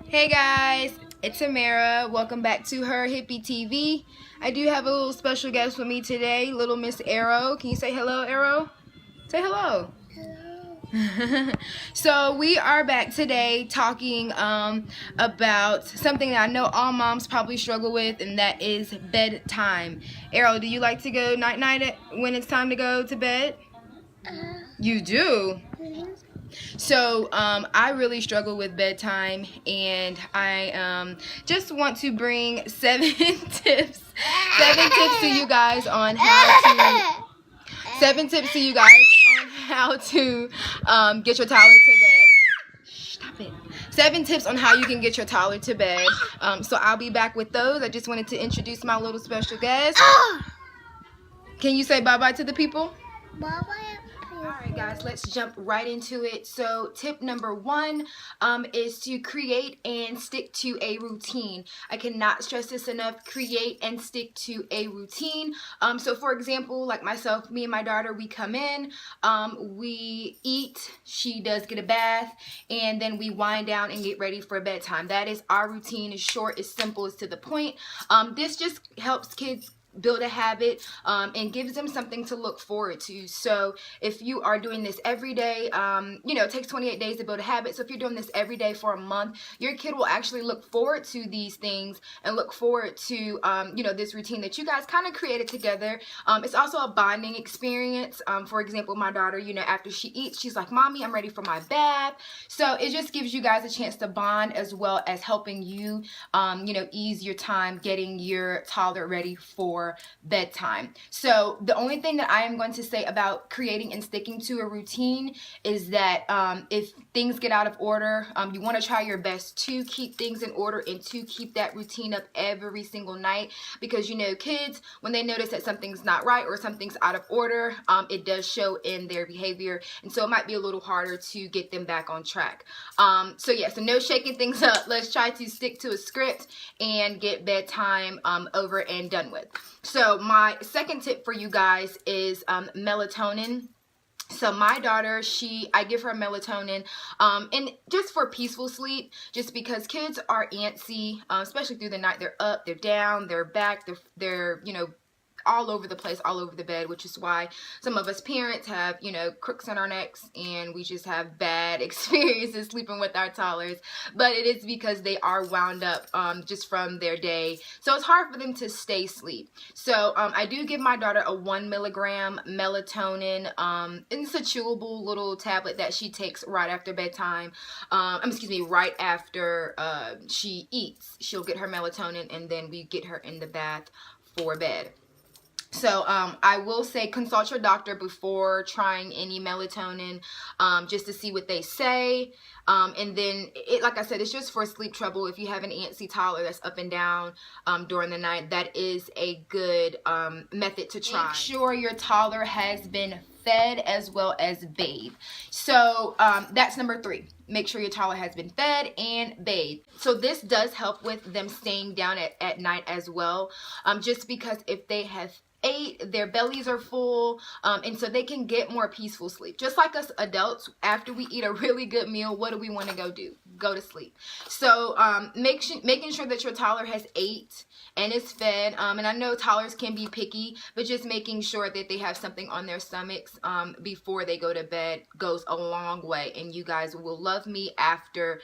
Hey guys, it's Amara. Welcome back to Her Hippie TV. I do have a little special guest with me today, little Miss Arrow. Can you say hello, Arrow? Say hello. Hello. So we are back today talking about something that I know all moms probably struggle with, and that is bedtime. Arrow, do you like to go night-night when it's time to go to bed? You do? So I really struggle with bedtime, and I just want to bring seven tips to you guys on how to get your toddler to bed. Stop it. 7 tips on how you can get your toddler to bed. So I'll be back with those. I just wanted to introduce my little special guest. Can you say bye-bye to the people? Bye-bye. Alright guys, let's jump right into it. So tip number 1 is to create and stick to a routine. I cannot stress this enough. Create and stick to a routine. So for example, like myself, me and my daughter, we come in, we eat, she does get a bath, and then we wind down and get ready for bedtime. That is our routine. It's short, it's simple, it's to the point. This just helps kids build a habit and gives them something to look forward to. So if you are doing this every day, it takes 28 days to build a habit. So if you're doing this every day for a month, your kid will actually look forward to these things and look forward to this routine that you guys kind of created together. It's also a bonding experience. For example, my daughter, after she eats, she's like, "Mommy, I'm ready for my bath." So it just gives you guys a chance to bond, as well as helping you ease your time getting your toddler ready for bedtime. So the only thing that I am going to say about creating and sticking to a routine is that if things get out of order, you want to try your best to keep things in order and to keep that routine up every single night, because kids, when they notice that something's not right or something's out of order, it does show in their behavior, and so it might be a little harder to get them back on track. So no shaking things up. Let's try to stick to a script and get bedtime over and done with. So my second tip for you guys is melatonin. So my daughter, I give her melatonin, and just for peaceful sleep, just because kids are antsy, especially through the night. They're up, they're down, they're back, they're all over the place, all over the bed, which is why some of us parents have, crooks in our necks, and we just have bad experiences sleeping with our toddlers. But it is because they are wound up just from their day, so it's hard for them to stay asleep. So I do give my daughter a 1 milligram melatonin, and it's a chewable little tablet that she takes right after bedtime. Right after she eats, she'll get her melatonin, and then we get her in the bath for bed. So I will say consult your doctor before trying any melatonin, just to see what they say. And then, like I said, it's just for sleep trouble. If you have an antsy toddler that's up and down during the night, that is a good method to try. Make sure your toddler has been fed as well as bathed. So that's number 3. Make sure your toddler has been fed and bathed. So this does help with them staying down at night as well, just because if they have ate, their bellies are full, and so they can get more peaceful sleep. Just like us adults, after we eat a really good meal, what do we want to go do? Go to sleep. So making sure that your toddler has ate and is fed, and I know toddlers can be picky, but just making sure that they have something on their stomachs before they go to bed goes a long way, and you guys will love me after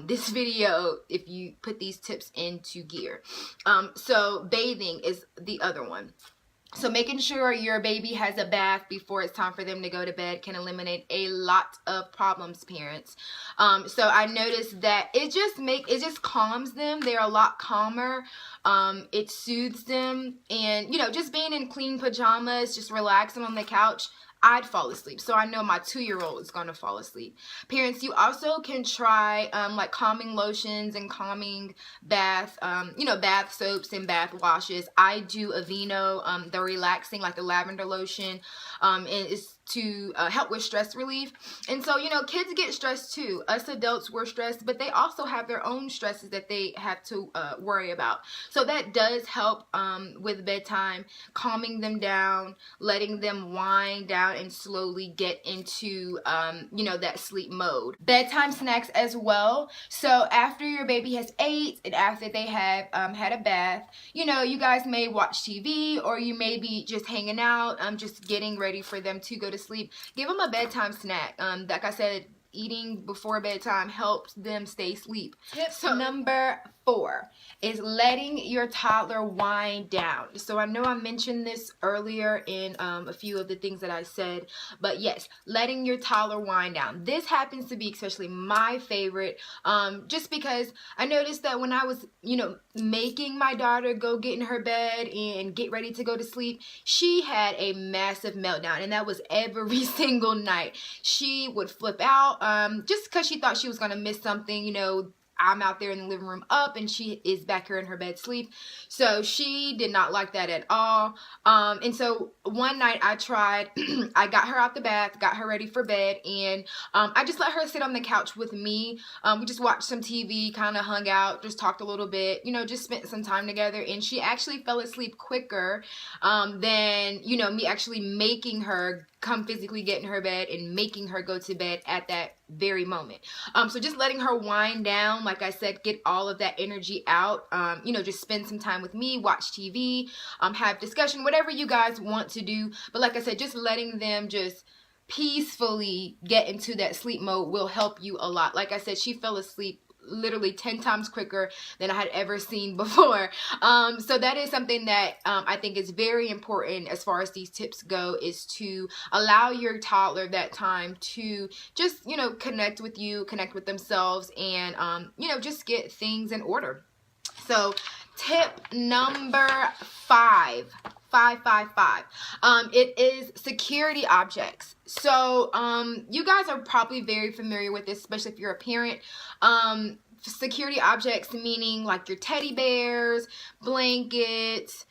this video if you put these tips into gear. So bathing is the other one. So making sure your baby has a bath before it's time for them to go to bed can eliminate a lot of problems, parents. So I noticed that it just calms them. They're a lot calmer. It soothes them, and just being in clean pajamas, just relaxing on the couch, I'd fall asleep. So I know my 2-year-old is going to fall asleep. Parents, you also can try like calming lotions and calming bath soaps and bath washes. I do Aveeno, the relaxing, like the lavender lotion. And to help with stress relief. And so, you know, kids get stressed too. Us adults, we're stressed, but they also have their own stresses that they have to worry about. So that does help with bedtime, calming them down, letting them wind down and slowly get into, you know, that sleep mode. Bedtime snacks as well. So after your baby has ate and after they have had a bath, you know, you guys may watch TV, or you may be just hanging out, just getting ready for them to go to sleep. Give them a bedtime snack. Like I said, eating before bedtime helps them stay asleep. Tip number 4 is letting your toddler wind down. So I know I mentioned this earlier in a few of the things that I said, but yes, letting your toddler wind down. This happens to be especially my favorite, just because I noticed that when I was, you know, making my daughter go get in her bed and get ready to go to sleep, she had a massive meltdown, and that was every single night. She would flip out, just because she thought she was going to miss something. You know, I'm out there in the living room up and she is back here in her bed sleep. So she did not like that at all. And so one night I tried, I got her out the bath, got her ready for bed, and I just let her sit on the couch with me. We just watched some TV, kind of hung out, just talked a little bit, you know, just spent some time together. And she actually fell asleep quicker than, you know, me actually making her come physically get in her bed and making her go to bed at that very moment. So just letting her wind down, like I said, get all of that energy out, you know, just spend some time with me, watch TV, have discussion, whatever you guys want to do. But like I said, just letting them just peacefully get into that sleep mode will help you a lot. Like I said, she fell asleep literally 10 times quicker than I had ever seen before. So that is something that I think is very important as far as these tips go, is to allow your toddler that time to just, you know, connect with you, connect with themselves, and, you know, just get things in order. So tip number 5. It is security objects. So you guys are probably very familiar with this, especially if you're a parent. Security objects meaning like your teddy bears, blankets,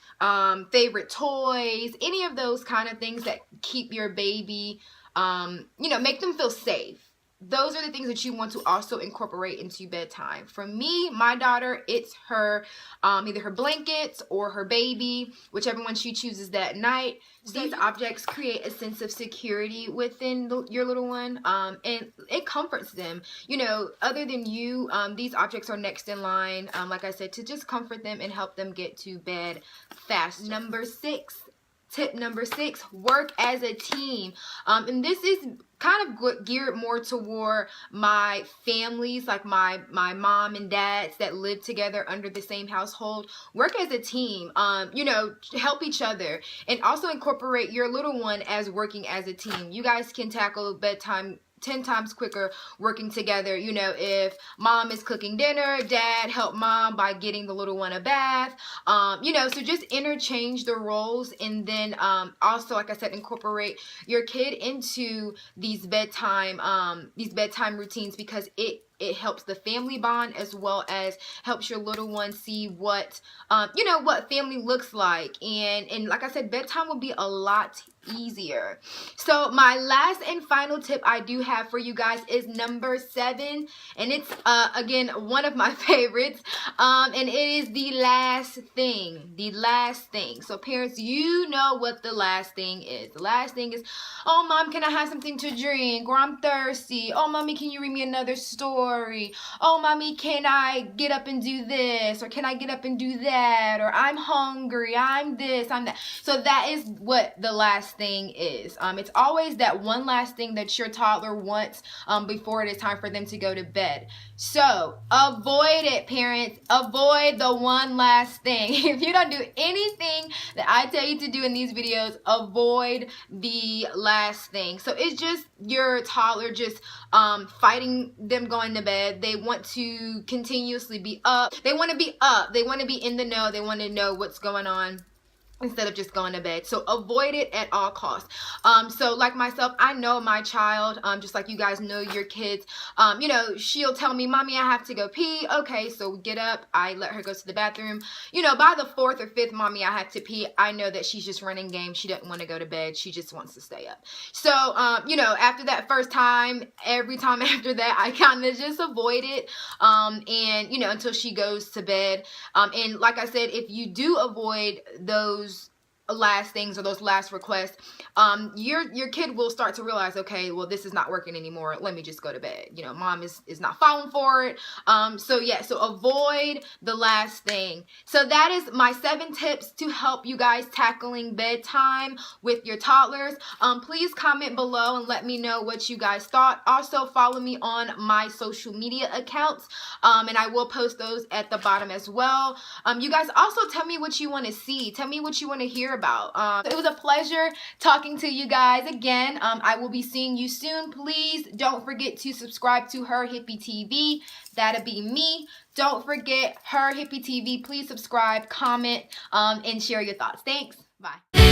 favorite toys, any of those kind of things that keep your baby, you know, make them feel safe. Those are the things that you want to also incorporate into bedtime. For me, my daughter, it's her, either her blankets or her baby, whichever one she chooses that night. So these objects create a sense of security within your little one, and it comforts them. You know, other than you, these objects are next in line, like I said, to just comfort them and help them get to bed fast. Tip number 6, work as a team. And this is kind of geared more toward my families, like my mom and dads that live together under the same household. Work as a team, you know, help each other, and also incorporate your little one as working as a team. You guys can tackle bedtime 10 times quicker working together. You know, if mom is cooking dinner, dad help mom by getting the little one a bath. You know, so just interchange the roles, and then also, like I said, incorporate your kid into these bedtime routines, because it helps the family bond, as well as helps your little one see what, you know, what family looks like. And like I said, bedtime will be a lot easier. So my last and final tip I do have for you guys is number 7, and it's again one of my favorites, and it is the last thing. So parents, you know what the last thing is. The last thing is, oh mom, can I have something to drink, or I'm thirsty. Oh mommy, can you read me another story? Oh mommy, can I get up and do this, or can I get up and do that, or I'm hungry, I'm this, I'm that. So that is what the last thing is. It's always that one last thing that your toddler wants before it is time for them to go to bed. So avoid it, parents. Avoid the one last thing. If you don't do anything that I tell you to do in these videos, avoid the last thing. So it's just your toddler just fighting them going to bed. They want to continuously be up. They want to be up. They want to be in the know. They want to know what's going on. instead of just going to bed. So avoid it at all costs. So like myself, I know my child, just like you guys know your kids, you know, she'll tell me, mommy, I have to go pee. Okay, so get up. I let her go to the bathroom. You know, by the 4th or 5th, mommy, I have to pee, I know that she's just running game. She doesn't want to go to bed. She just wants to stay up. So, you know, after that first time, every time after that, I kind of just avoid it. And, you know, until she goes to bed. And like I said, if you do avoid those last things or those last requests, your kid will start to realize, okay, well, this is not working anymore, let me just go to bed. You know, mom is not falling for it. So yeah, so avoid the last thing. So that is my 7 tips to help you guys tackling bedtime with your toddlers. Please comment below and let me know what you guys thought. Also follow me on my social media accounts, and I will post those at the bottom as well. You guys also tell me what you want to see, tell me what you want to hear about. It was a pleasure talking to you guys again. I will be seeing you soon. Please don't forget to subscribe to Her Hippie TV. That'll be me. Don't forget Her Hippie TV. Please subscribe, comment, and share your thoughts. Thanks. Bye.